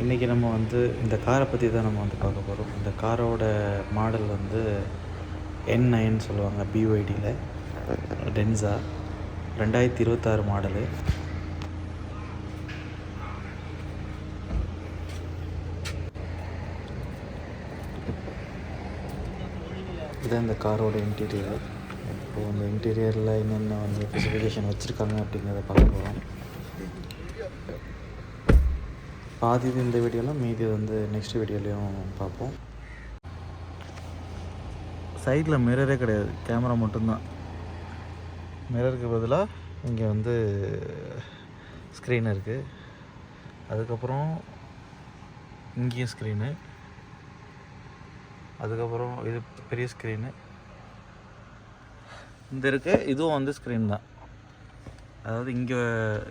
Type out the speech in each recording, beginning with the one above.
இன்றைக்கி நம்ம வந்து இந்த காரை பற்றி தான் நம்ம வந்து பார்க்க போகிறோம். இந்த காரோட மாடல் வந்து N9 சொல்லுவாங்க, BYDயில் டென்ஸா 2026 மாடலு. இதுதான் இந்த காரோட இன்டீரியர். இப்போது அந்த இன்டீரியரில் என்னென்ன வந்து ஸ்பெசிஃபிகேஷன் வச்சுருக்காங்க அப்படிங்கிறத பார்க்க போகிறோம். பாதி இது இந்த வீடியோலாம், மீதி வந்து நெக்ஸ்ட் வீடியோலையும் பார்ப்போம். சைடில் மிரரே கிடையாது, கேமரா மட்டும்தான். மிரருக்கு பதிலாக இங்கே வந்து ஸ்க்ரீன் இருக்குது. அதுக்கப்புறம் இங்கேயும் ஸ்க்ரீனு, அதுக்கப்புறம் இது பெரிய ஸ்க்ரீனு இந்த இருக்குது. இதுவும் வந்து ஸ்க்ரீன் தான். அதாவது இங்கே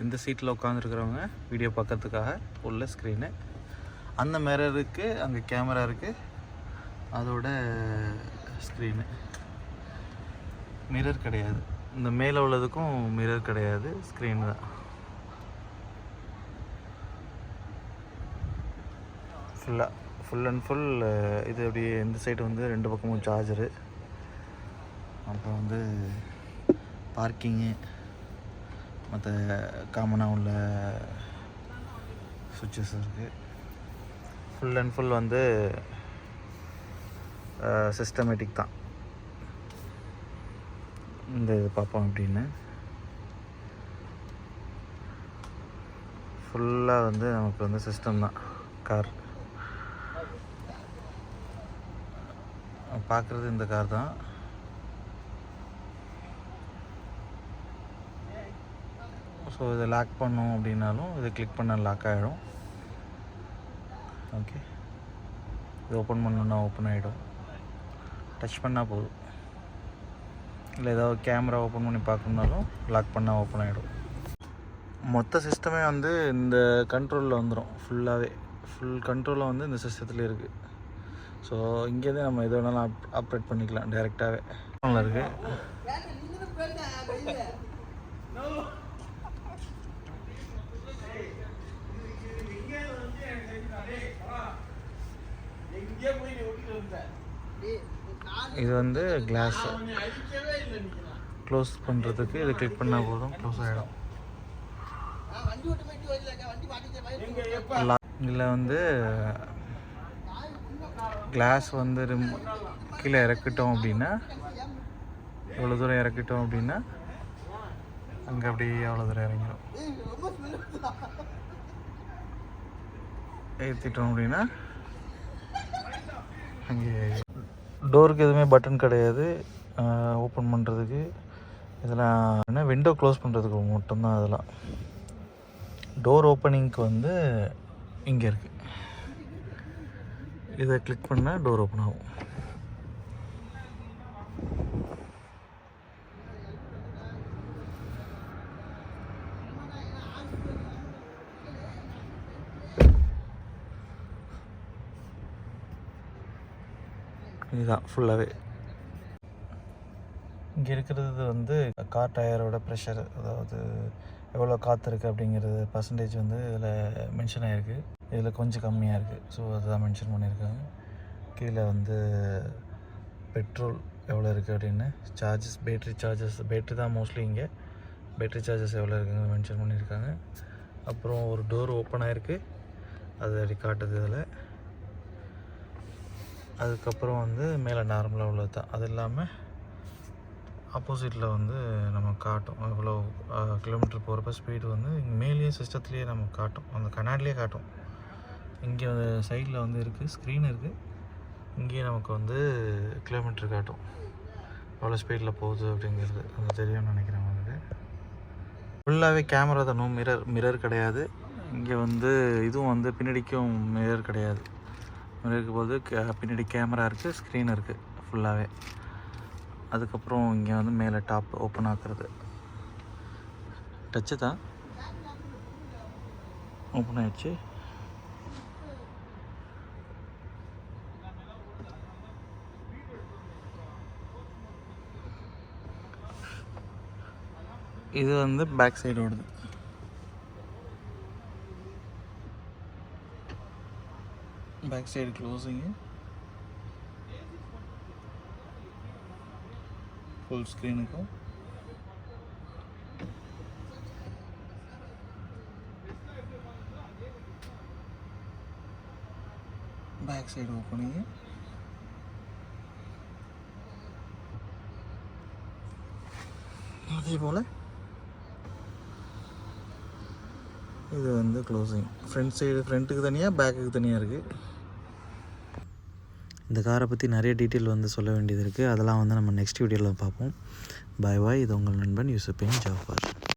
இந்த சீட்டில் உட்காந்துருக்கிறவங்க வீடியோ பார்க்கறதுக்காக உள்ள ஸ்க்ரீனு. அந்த மிரருக்கு அங்கே கேமரா இருக்குது, அதோட ஸ்க்ரீனு. மிரர் கிடையாது, இந்த மேலே உள்ளதுக்கும் மிரர் கிடையாது, ஸ்க்ரீன் தான். ஃபுல் அண்ட் ஃபுல் இது அப்படியே இந்த சைடு வந்து 2 பக்கமும் சார்ஜரு, அப்புறம் வந்து பார்க்கிங்கு, மற்ற காமனாக உள்ள சுவிட்சஸ் இருக்குது. ஃபுல் அண்ட் ஃபுல் வந்து சிஸ்டமேட்டிக் தான். இந்த இது பார்ப்போம் அப்படின்னு ஃபுல்லாக வந்து நமக்கு வந்து சிஸ்டம் தான். கார் பார்க்குறது இந்த கார் தான். ஸோ இதை லாக் பண்ணோம் அப்படின்னாலும் இதை கிளிக் பண்ணால் லாக் ஆகிடும். ஓகே, இது ஓப்பன் பண்ணணுன்னா ஓப்பன் ஆகிடும். டச் பண்ணால் போதும். இல்லை ஏதாவது கேமரா ஓப்பன் பண்ணி பார்க்கணுன்னாலும் லாக் பண்ணால் ஓப்பன் ஆகிடும். மொத்த சிஸ்டமே வந்து இந்த கண்ட்ரோலில் வந்துடும். ஃபுல் கண்ட்ரோலில் வந்து இந்த சிஸ்டத்தில் இருக்குது. ஸோ இங்கேருந்து நம்ம எது வேணாலும் ஆப்ரேட் பண்ணிக்கலாம் டைரெக்டாகவே. நல்லா இருக்குது. இது வந்து கிளாஸ் க்ளோஸ் பண்ணுறதுக்கு இது கிளிக் பண்ணால் போதும், க்ளோஸ் ஆகிடும். இதில் வந்து கிளாஸ் வந்து கீழே இறக்கிட்டோம் அப்படின்னா, எவ்வளோ தூரம் இறக்கிட்டோம் அப்படின்னா அங்கே அப்படியே அவ்வளோ தூரம் இறங்கிடும். ஏற்றிட்டோம் அப்படின்னா அங்கே. டோருக்கு எதுவுமே பட்டன் கிடையாது ஓப்பன் பண்ணுறதுக்கு. இதெல்லாம் என்ன, விண்டோ க்ளோஸ் பண்ணுறதுக்கு மட்டும்தான். அதெல்லாம் டோர் ஓப்பனிங்க்கு வந்து இங்கே இருக்குது. இதை கிளிக் பண்ணால் டோர் ஓப்பன் ஆகும். இதுதான் ஃபுல்லாகவே. இங்கே இருக்கிறது வந்து கார் டயரோட ப்ரெஷர், அதாவது எவ்வளோ காற்று இருக்குது அப்படிங்கிறது பர்சன்டேஜ் வந்து இதில் மென்ஷன் ஆகிருக்கு. இதில் கொஞ்சம் கம்மியாக இருக்குது, ஸோ அதுதான் மென்ஷன் பண்ணியிருக்காங்க. கீழே வந்து பெட்ரோல் எவ்வளோ இருக்குது அப்படின்னு, சார்ஜஸ், பேட்ரி தான் மோஸ்ட்லி. இங்கே பேட்ரி சார்ஜஸ் எவ்வளோ இருக்குன்னு மென்ஷன் பண்ணியிருக்காங்க. அப்புறம் ஒரு டோர் ஓப்பன் ஆகிருக்கு, அது அப்படி காட்டுது இதில். அதுக்கப்புறம் வந்து மேலே நார்மலாக உள்ளது தான். அது இல்லாமல் ஆப்போசிட்டில் வந்து நம்ம காட்டும் எவ்வளோ கிலோமீட்டர் போகிறப்ப ஸ்பீடு வந்து இங்கே மேலேயே சிஸ்டத்துலேயே நம்ம காட்டும், அந்த கண்ணாடிலே காட்டும். இங்கே சைடில் வந்து இருக்குது, ஸ்க்ரீன் இருக்குது. இங்கேயே நமக்கு வந்து கிலோமீட்டர் காட்டும், எவ்வளோ ஸ்பீடில் போகுது அப்படிங்கிறது அது தெரியும்னு நினைக்கிறேன். உங்களுக்கு ஃபுல்லாகவே கேமரா தான், மிரர் கிடையாது. இங்கே வந்து இதுவும் வந்து பின்னாடிக்கும் மிரர் கிடையாது. மிரருக்கு போது பின்னாடி கேமரா இருக்குது, ஸ்க்ரீன் இருக்குது ஃபுல்லாகவே. அதுக்கப்புறம் இங்கே வந்து மேலே டாப் ஓப்பன் ஆக்குறது டச்சு தான், ஓப்பன் ஆகிடுச்சு. இது வந்து பேக் சைடு ஓடுது. பேக் சைடு க்ளோஸிங்கு, ஃபுல் ஸ்க்ரீனுக்கும் பேக் சைடு ஓப்பனிங்கு, அதே போல் இது வந்து க்ளோசிங். ஃப்ரண்ட்டுக்கு தனியாக பேக்குக்கு தனியாக இருக்குது. இந்த காரை பற்றி நிறைய டீட்டெயில் வந்து சொல்ல வேண்டியது இருக்குது. அதெல்லாம் வந்து நம்ம நெக்ஸ்ட் வீடியோவில் பார்ப்போம். பாய் பாய். இது உங்கள் நண்பன் யூசுப்பின் ஜாஃபர்.